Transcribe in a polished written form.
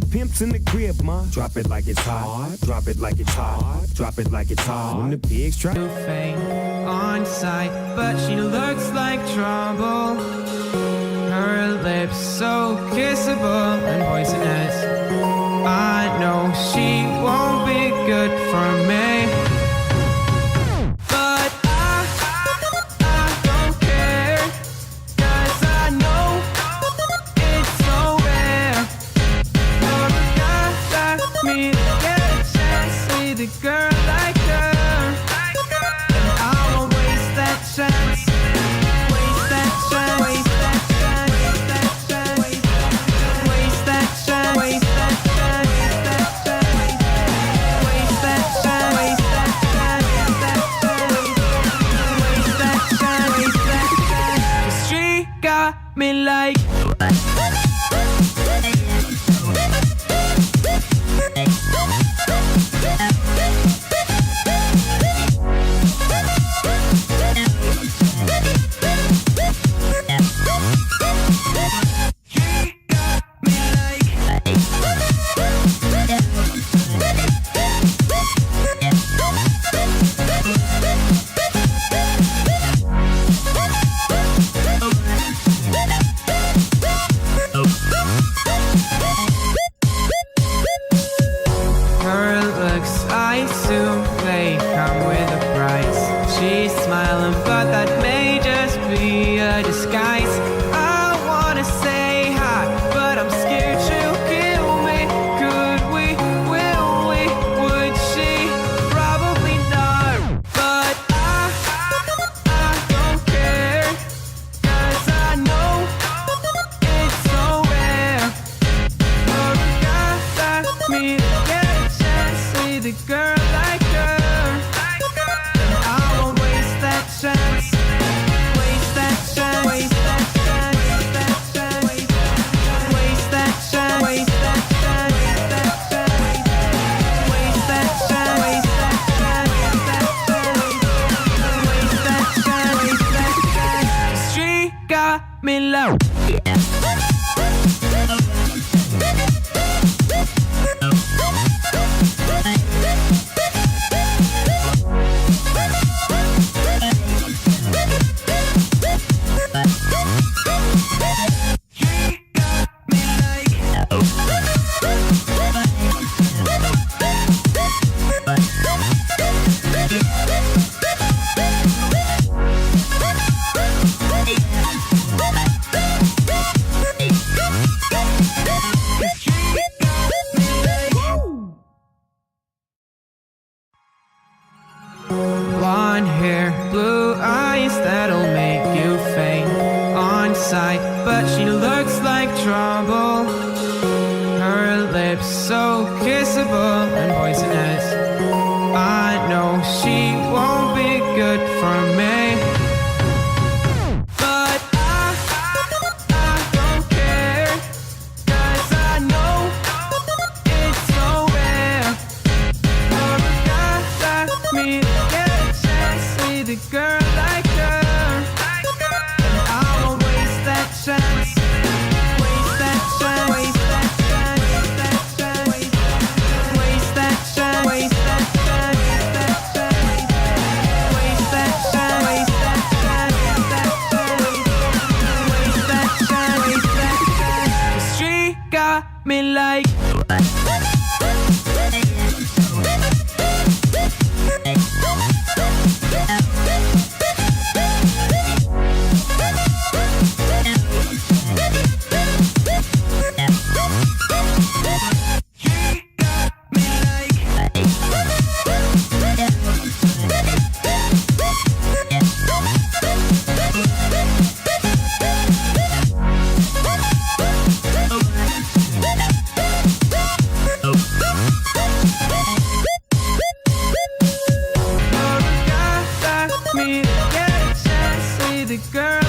the pimps in the crib, ma. Drop it like it's hot. Drop it like it's hot. Drop it like it's hot. When the pigs try to faint on sight, but she looks like trouble. Her lips so kissable and poisonous. I know she won't be good for me. But I don't care, 'cause I know it's so rare for a guy like me to get a chance with a girl like her. And I won't waste that chance. Waste that chance. Waste that chance. Waste that chance. Waste that chance. Waste that chance. Waste that chance. Waste that chance. Waste that chance. Waste that chance. 'Cause she got me like. Her looks, I assume they come with a price. She's smiling, but that may just be a disguise. I wanna say hi, but I'm scared she'll kill me. Could we? Will we? Would she? Probably not. But I don't care, 'cause I know it's so rare for a guy like me to get a chance with a girl like her. And I won't waste that chance. Waste that chance. Waste that chance. Waste that chance. Waste that chance. Waste that chance. Waste that chance. Waste that chance. Waste that chance. She got me low. Blonde hair, blue eyes, that'll make you faint on sight, but she looks like trouble. Her lips so kissable and poisonous. I know she won't be good for me. But I don't care, 'cause I know it's so rare for a guy like me to get a chance with a girl like her. And I won't waste that chance. Waste that chance. Waste that chance. Waste that chance. Waste that chance. Waste that chance. Waste that chance. Waste that chance. Waste that chance. 'Cause she got me like. Me get a chance with a girl